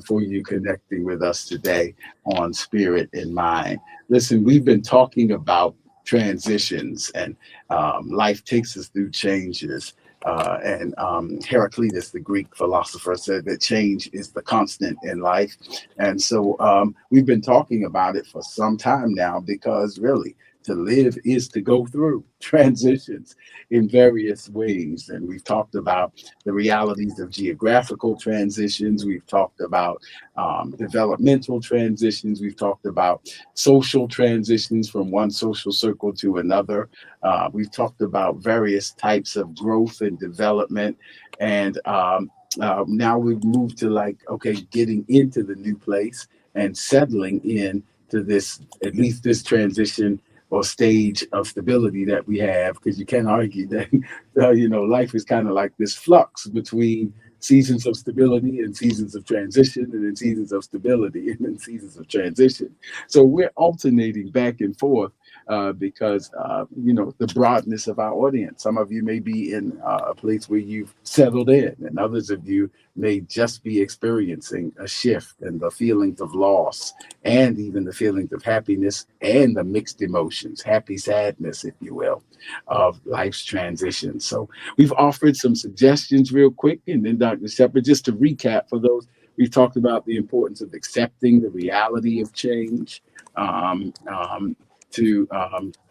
for you connecting with us today on Spirit and Mind. Listen, we've been talking about transitions, and life takes us through changes. And Heraclitus, the Greek philosopher, said that change is the constant in life. And so we've been talking about it for some time now because really, to live is to go through transitions in various ways. And we've talked about the realities of geographical transitions. We've talked about developmental transitions. We've talked about social transitions from one social circle to another. We've talked about various types of growth and development. And now we've moved to like, okay, getting into the new place and settling in to this, at least this transition or stage of stability that we have, because you can't argue that life is kind of like this flux between seasons of stability and seasons of transition, and then seasons of stability and then seasons of transition. So we're alternating back and forth because the broadness of our audience. Some of you may be in a place where you've settled in, and others of you may just be experiencing a shift and the feelings of loss and even the feelings of happiness and the mixed emotions, happy sadness, if you will, of life's transition. So we've offered some suggestions real quick, and then Dr. Shepard, just to recap for those, we've talked about the importance of accepting the reality of change, to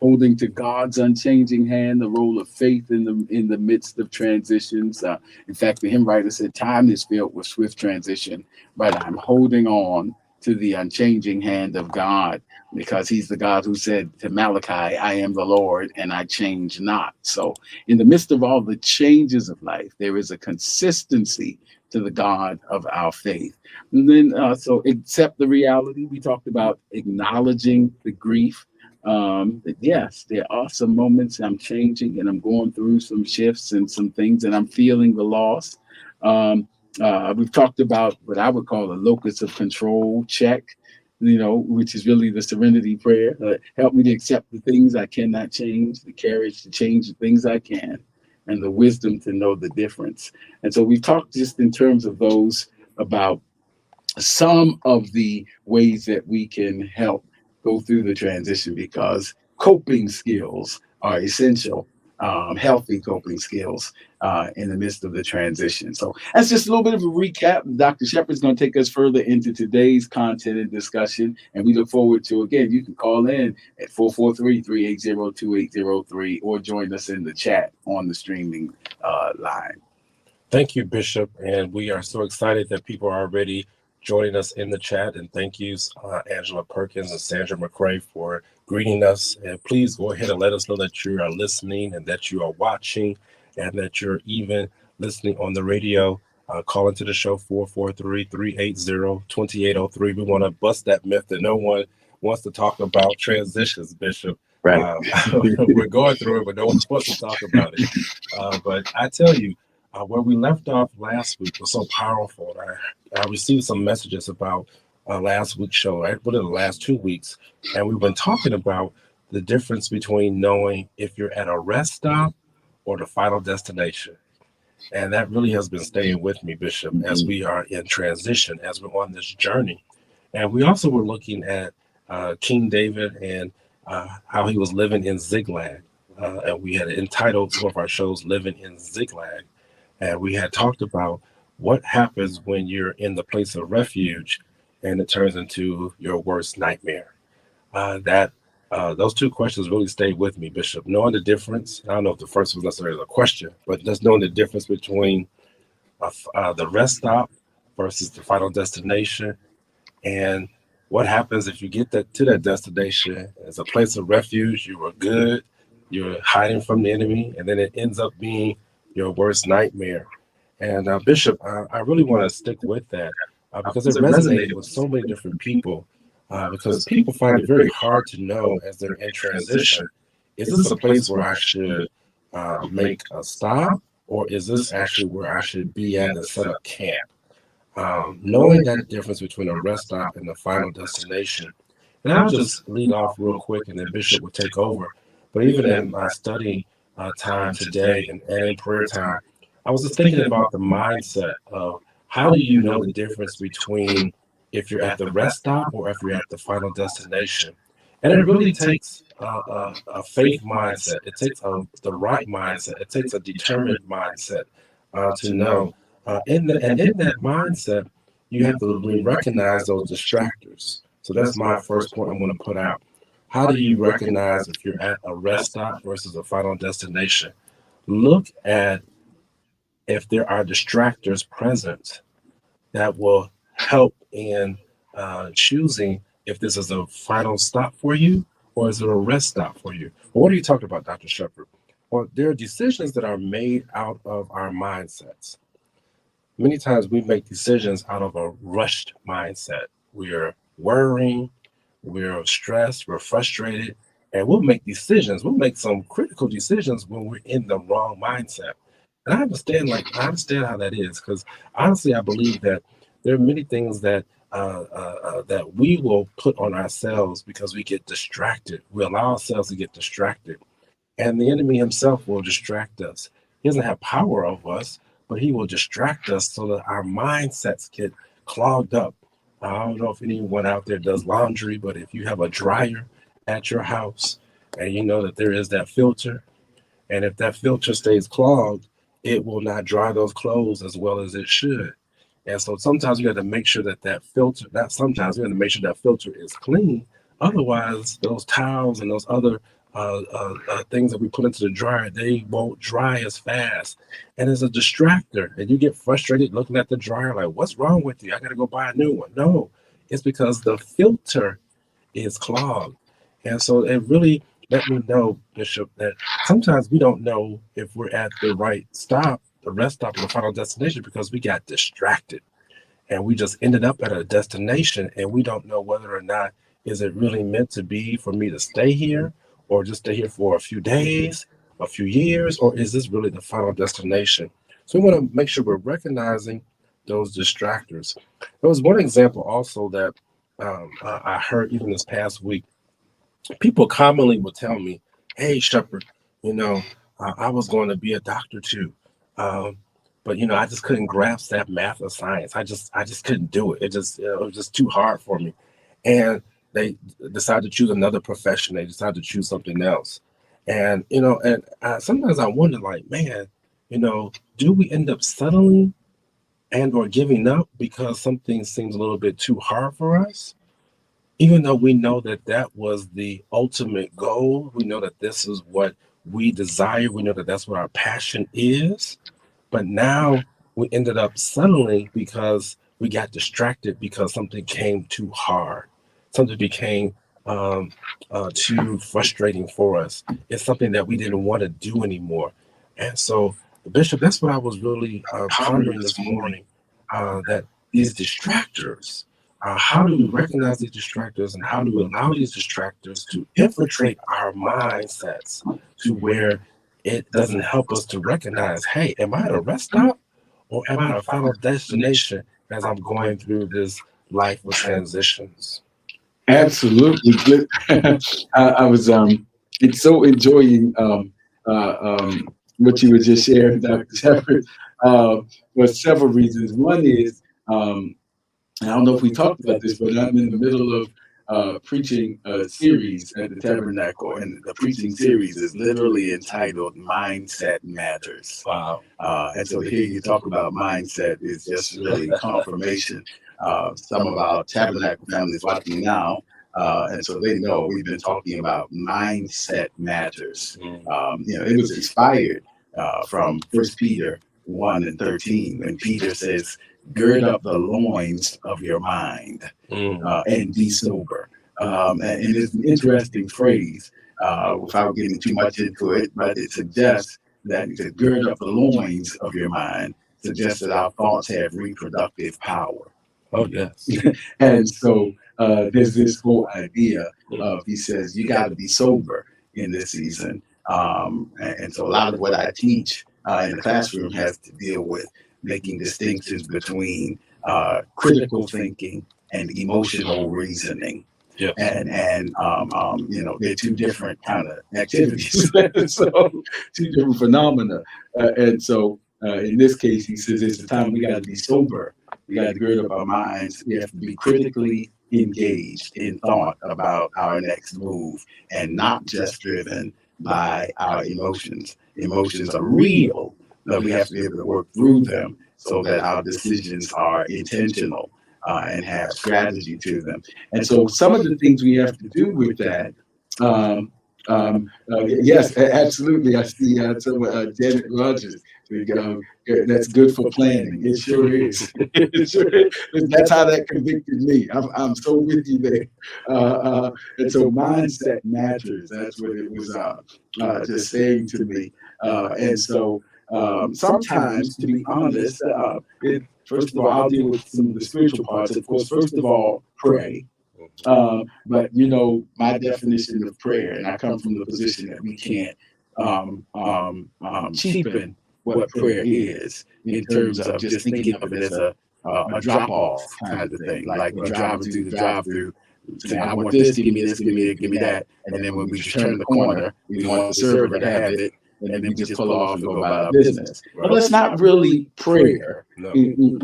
holding to God's unchanging hand, the role of faith in the midst of transitions. In fact, the hymn writer said, "Time is filled with swift transition, but I'm holding on to the unchanging hand of God, because He's the God who said to Malachi, 'I am the Lord, and I change not.'" So, in the midst of all the changes of life, there is a consistency to the God of our faith. And then, so accept the reality. We talked about acknowledging the grief. That yes, there are some moments I'm changing and I'm going through some shifts and some things, and I'm feeling the loss. Um, we've talked about what I would call a locus of control check, which is really the serenity prayer. Help me to accept the things I cannot change, the courage to change the things I can, and the wisdom to know the difference. And so we've talked just in terms of those about some of the ways that we can help go through the transition, because coping skills are essential, healthy coping skills in the midst of the transition. So that's just a little bit of a recap. Dr. Shepard's going to take us further into today's content and discussion, and we look forward to, again, you can call in at 443-380-2803 or join us in the chat on the streaming line. Thank you, Bishop. And we are so excited that people are already joining us in the chat. And thank you, Angela Perkins and Sandra McCrae, for greeting us. And please go ahead and let us know that you are listening and that you are watching and that you're even listening on the radio. Call into the show 443-380-2803. We want to bust that myth that no one wants to talk about transitions, Bishop. Right. We're going through it, but no one wants to talk about it. But I tell you, where we left off last week was so powerful. I received some messages about last week's show, right? Within the last 2 weeks, and we've been talking about the difference between knowing if you're at a rest stop or the final destination. And that really has been staying with me, Bishop, as we are in transition, as we're on this journey. And we also were looking at King David and how he was living in Ziklag. And we had entitled some of our shows "Living in Ziklag." And we had talked about what happens when you're in the place of refuge and it turns into your worst nightmare. That Those two questions really stayed with me, Bishop. Knowing the difference, I don't know if the first was necessarily a question, but just knowing the difference between the rest stop versus the final destination, and what happens if you get to that destination as a place of refuge. You were good, you're hiding from the enemy, and then it ends up being your worst nightmare. And Bishop, I really want to stick with that because it resonated with so many different people. Because people find it very hard to know as they're in transition, is this a place where I should make a stop, or is this actually where I should be at and set up camp? Knowing that difference between a rest stop and the final destination. And I'll just lead off real quick and then Bishop will take over. But even in my study time today and in prayer time, I was just thinking about the mindset of how do you know the difference between if you're at the rest stop or if you're at the final destination? And it really takes a faith mindset. It takes the right mindset. It takes a determined mindset to know. And in that mindset, you have to recognize those distractors. So that's my first point I'm going to put out. How do you recognize if you're at a rest stop versus a final destination? Look at if there are distractors present that will help in choosing if this is a final stop for you or is it a rest stop for you. Well, what are you talking about, Dr. Shepard? Well, there are decisions that are made out of our mindsets. Many times we make decisions out of a rushed mindset. We're worrying, we're stressed, we're frustrated, and we'll make decisions. We'll make some critical decisions when we're in the wrong mindset. And I understand how that is because honestly, I believe that there are many things that we will put on ourselves because we get distracted. We allow ourselves to get distracted, and the enemy himself will distract us. He doesn't have power over us, but he will distract us so that our mindsets get clogged up. I don't know if anyone out there does laundry, but if you have a dryer at your house and you know that there is that filter, and if that filter stays clogged, it will not dry those clothes as well as it should. And so sometimes we have to make sure that sometimes we have to make sure that filter is clean. Otherwise, those towels and those other things that we put into the dryer, they won't dry as fast. And it's a distractor. And you get frustrated looking at the dryer like, what's wrong with you? I got to go buy a new one. No, it's because the filter is clogged. And so it really let me know, Bishop, that sometimes we don't know if we're at the right stop, the rest stop, or the final destination because we got distracted and we just ended up at a destination and we don't know whether or not is it really meant to be for me to stay here or just stay here for a few days, a few years, or is this really the final destination? So we want to make sure we're recognizing those distractors. There was one example also that I heard even this past week. People commonly would tell me, "Hey, Shepard, I was going to be a doctor too, but I just couldn't grasp that math or science. I just couldn't do it. It was just too hard for me." And they decided to choose another profession. They decided to choose something else. And sometimes I wonder, like, man, do we end up settling and or giving up because something seems a little bit too hard for us? Even though we know that that was the ultimate goal, we know that this is what we desire, we know that that's what our passion is, but now we ended up settling because we got distracted because something came too hard. Something became too frustrating for us. It's something that we didn't want to do anymore. And so, Bishop, that's what I was really pondering this morning, that these distractors, how do we recognize these distractors and how do we allow these distractors to infiltrate our mindsets to where it doesn't help us to recognize, hey, am I at a rest stop or am I at a final destination as I'm going through this life of transitions? Absolutely. I was it's so enjoying what you were just sharing, Dr. Shepard, for several reasons. One is I don't know if we talked about this, but I'm in the middle of preaching a series at the Tabernacle, and the preaching series is literally entitled "Mindset Matters." Wow. And so to hear you talk about mindset is just really confirmation. Some of our Tabernacle families watching now, and so they know we've been talking about mindset matters. It was inspired from First Peter 1:13 when Peter says, "Gird up the loins of your mind and be sober." And it's an interesting phrase without getting too much into it, but it suggests that to gird up the loins of your mind suggests that our thoughts have reproductive power. Oh, yes. And so there's this whole idea of, he says, you got to be sober in this season. And so a lot of what I teach in the classroom has to deal with making distinctions between critical thinking and emotional reasoning. Yes. And they're two different kind of activities. So two different phenomena. And so in this case, he says it's the time we got to be sober We got to gird up our minds. We have to be critically engaged in thought about our next move and not just driven by our emotions. Emotions are real, but we have to be able to work through them so that our decisions are intentional and have strategy to them. And so some of the things we have to do with that. Yes, absolutely. I see Janet Rogers. That's good for planning. It sure is. It sure is. That's how that convicted me. I'm so with you there. And so mindset matters. That's what it was just saying to me. And so sometimes, to be honest, first of all, I'll deal with some of the spiritual parts. Of course, first of all, pray. But my definition of prayer, and I come from the position that we can't cheapen what prayer is in terms of just thinking of it as a drop off kind of thing. Like we're driving through the drive through, saying, I want this, give me this, give me that. And then when we turn the corner, we want the server to have it. And then we just pull off and go about our business. But that's not really prayer in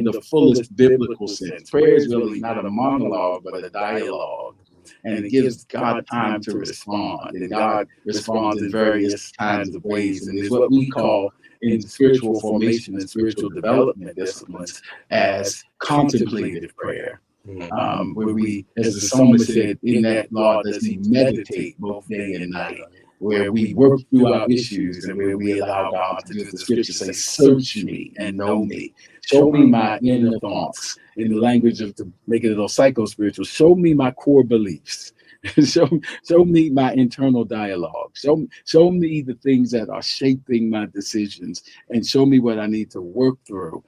the fullest biblical sense. Prayer is really not a monologue, but a dialogue. And it gives God time to respond. And God responds in various kinds of ways. And it's what we call in spiritual formation and spiritual development disciplines as contemplative prayer. Where we, as the psalmist said, in that law does he meditate both day and night, where we work through our issues and where we allow God to do the scripture say, search me and know me. Show me my inner thoughts. In the language of to make it a little psycho-spiritual, show me my core beliefs. show me my internal dialogue. Show me the things that are shaping my decisions, and show me what I need to work through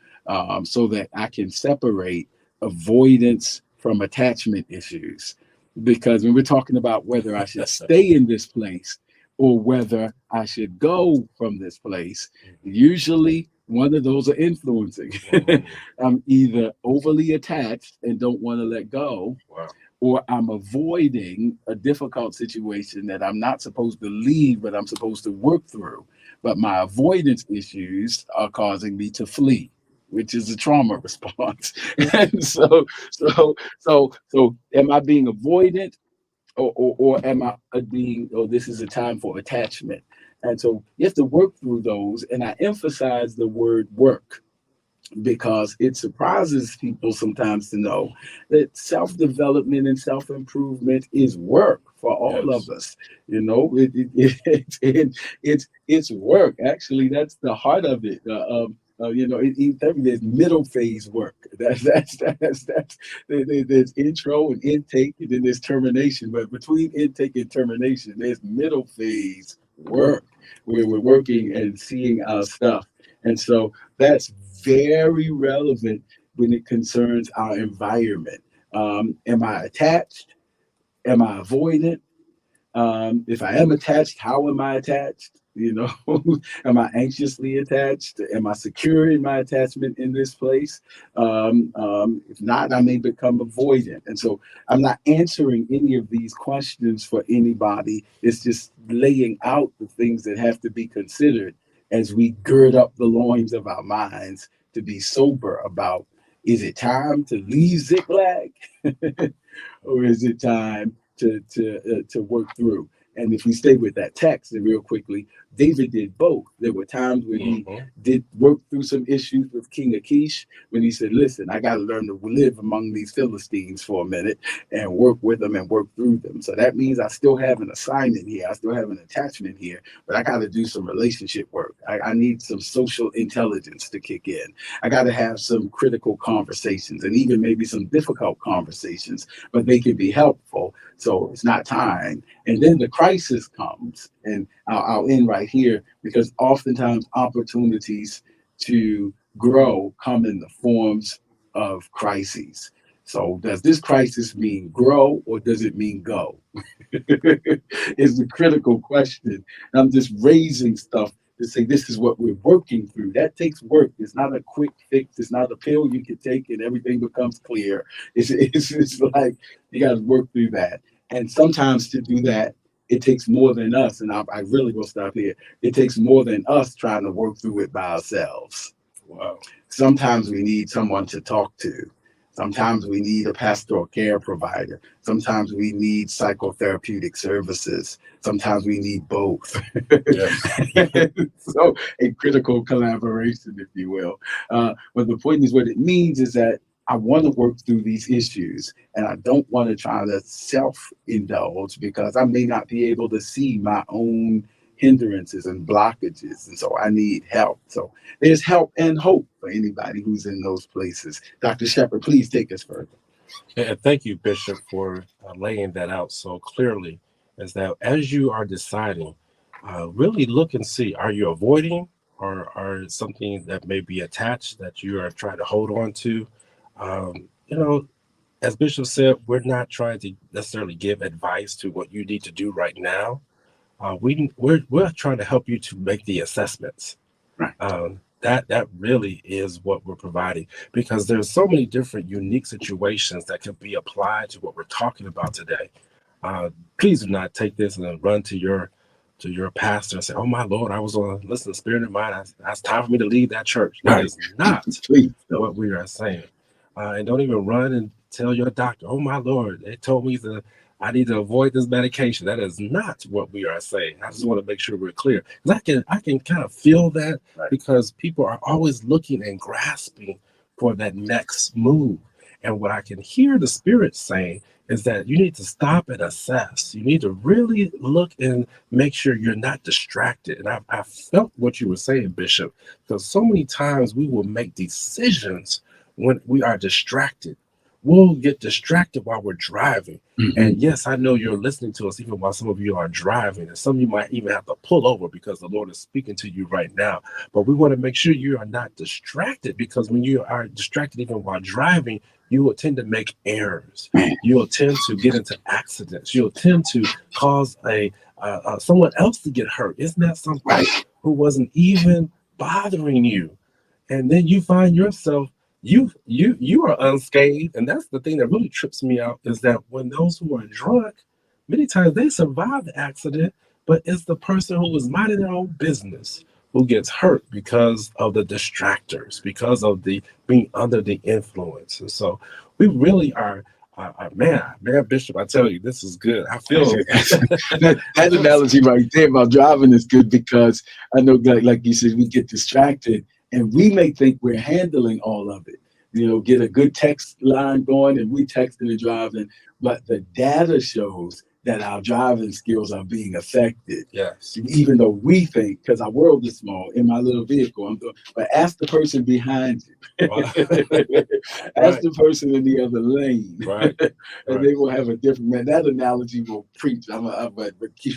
so that I can separate avoidance from attachment issues. Because when we're talking about whether I should stay in this place or whether I should go from this place, usually one of those are influencing. I'm either overly attached and don't want to let go, or I'm avoiding a difficult situation that I'm not supposed to leave, but I'm supposed to work through. But my avoidance issues are causing me to flee, which is a trauma response. And so am I being avoidant, or am I being, this is a time for attachment? And so you have to work through those. And I emphasize the word work because it surprises people sometimes to know that self-development and self-improvement is work for all of us. It's work. Actually, that's the heart of it. There's middle phase work. That's there's intro and intake, and then there's termination. But between intake and termination, there's middle phase work where we're working and seeing our stuff. And so that's very relevant when it concerns our environment. Am I attached? Am I avoidant? If I am attached, how am I attached? Am I anxiously attached? Am I secure in my attachment in this place? If not, I may become avoidant. And so I'm not answering any of these questions for anybody. It's just laying out the things that have to be considered as we gird up the loins of our minds to be sober about, is it time to leave Ziklag or is it time to work through? And if we stay with that text, and real quickly, David did both. There were times when he did work through some issues with King Achish, when he said, listen, I got to learn to live among these Philistines for a minute and work with them and work through them. So that means I still have an assignment here. I still have an attachment here, but I got to do some relationship work. I need some social intelligence to kick in. I got to have some critical conversations and even maybe some difficult conversations, but they can be helpful. So it's not time. And then the crisis comes, and I'll end right here, because oftentimes opportunities to grow come in the forms of crises. So does this crisis mean grow or does it mean go? Is the critical question. And I'm just raising stuff to say this is what we're working through. That takes work. It's not a quick fix. It's not a pill you can take and everything becomes clear. It's like you got to work through that. And sometimes to do that, it takes more than us. And I really will stop here. It takes more than us trying to work through it by ourselves. Wow. Sometimes we need someone to talk to. Sometimes we need a pastoral care provider. Sometimes we need psychotherapeutic services. Sometimes we need both. Yes. So a critical collaboration, if you will. But the point is, what it means is that I want to work through these issues and I don't want to try to self indulge because I may not be able to see my own hindrances and blockages. And so I need help. So there's help and hope for anybody who's in those places. Dr. Shepherd, please take us further. And thank you, Bishop, for laying that out so clearly. Is that as you are deciding, really look and see, are you avoiding or something that may be attached that you are trying to hold on to? You know, as Bishop said, we're not trying to necessarily give advice to what you need to do right now. We're trying to help you to make the assessments. Right. That really is what we're providing, because there's so many different unique situations that can be applied to what we're talking about today. Please do not take this and then run to your pastor and say, "Oh my Lord, I was on listen to Spirit in Mind. It's time for me to leave that church." That Right. is not Please. what we are saying. And don't even run and tell your doctor, "Oh my Lord, they told me that I need to avoid this medication." That is not what we are saying. I just want to make sure we're clear, because I can kind of feel that, Right. because people are always looking and grasping for that next move. And what I can hear the Spirit saying is that you need to stop and assess. You need to really look and make sure you're not distracted. And I felt what you were saying, Bishop, because so many times we will make decisions when we are distracted. We'll get distracted while we're driving. Mhm. And yes, I know you're listening to us even while some of you are driving, and some of you might even have to pull over because the Lord is speaking to you right now. But we want to make sure you are not distracted, because when you are distracted even while driving, you will tend to make errors. You'll tend to get into accidents. You'll tend to cause a someone else to get hurt. Isn't that something who wasn't even bothering you? And then you find yourself, you are unscathed. And that's the thing that really trips me out, is that when those who are drunk, many times they survive the accident, but it's the person who was minding their own business who gets hurt because of the distractors, because of the being under the influence. And so we really are, man, Bishop, I tell you, this is good. I feel that analogy right there about driving is good, because I know, like you said, we get distracted and we may think we're handling all of it. Get a good text line going and we texting and driving, but the data shows that our driving skills are being affected. Yes. Even though we think, because our world is small, in my little vehicle, but ask the person behind you. Wow. Ask the person in the other lane. Right. And they will have a different, man. That analogy will preach. But keep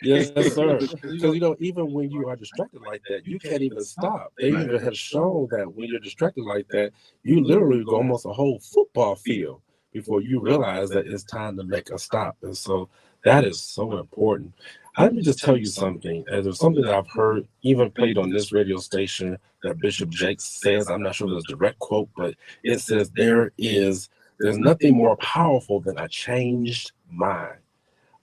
Yes, sir. Because even when you are distracted like that, you can't even stop. They even have shown that when you're distracted like that, you literally go almost a whole football field before you realize that it's time to make a stop. And so that is so important. Let me just tell you something. There's something that I've heard, even played on this radio station, that Bishop Jakes says. I'm not sure if it's a direct quote, but it says there's nothing more powerful than a changed mind.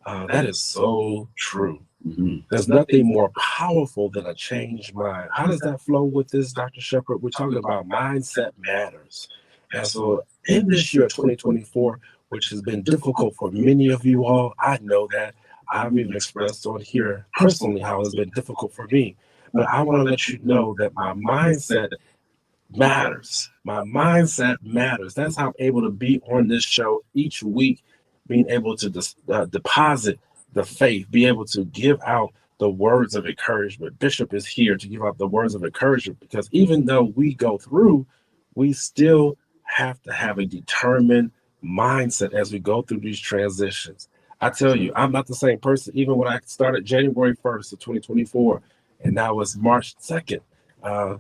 That is so true. Mm-hmm. There's nothing more powerful than a changed mind. How does that flow with this, Dr. Shepherd? We're talking about mindset matters. And so in this year, 2024, which has been difficult for many of you all, I know that. I've even expressed on here personally how it's been difficult for me. But I want to let you know that my mindset matters. My mindset matters. That's how I'm able to be on this show each week, being able to deposit the faith, be able to give out the words of encouragement. Bishop is here to give out the words of encouragement, because even though we go through, we still have to have a determined mindset as we go through these transitions. I tell you, I'm not the same person even when I started January 1st of 2024, and now it's March 2nd.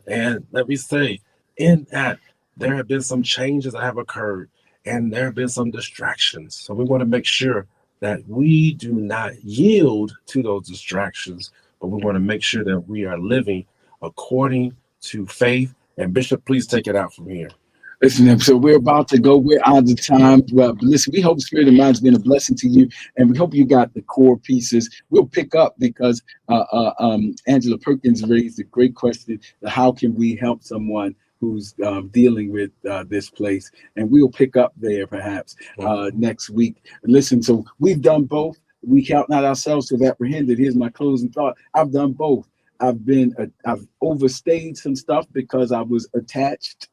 And let me say, in that, there have been some changes that have occurred, and there have been some distractions. So we want to make sure that we do not yield to those distractions, but we want to make sure that we are living according to faith. And Bishop, please take it out from here. Listen, so we're about to go. We're out of time. But listen, we hope Spirit of Mind's been a blessing to you, and we hope you got the core pieces. We'll pick up because Angela Perkins raised a great question: how can we help someone who's dealing with this place? And we'll pick up there perhaps next week. Listen, so we've done both. We count not ourselves to have apprehended. Here's my closing thought: I've done both. I've overstayed some stuff because I was attached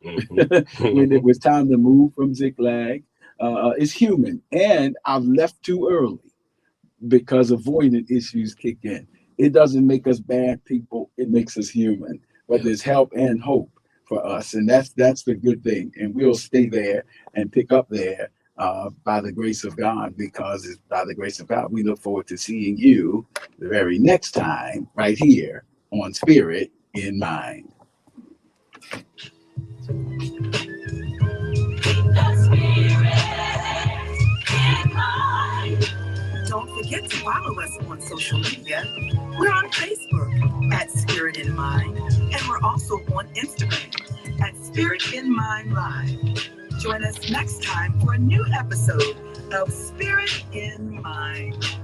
when it was time to move from Ziklag. It's human, and I've left too early because avoidant issues kick in. It doesn't make us bad people; it makes us human. But there's help and hope for us, and that's the good thing. And we'll stay there and pick up there by the grace of God, because it's by the grace of God we look forward to seeing you the very next time right here on Spirit in Mind. Don't forget to follow us on social media. We're on Facebook at Spirit in Mind, and we're also on Instagram at Spirit in Mind Live. Join us next time for a new episode of Spirit in Mind.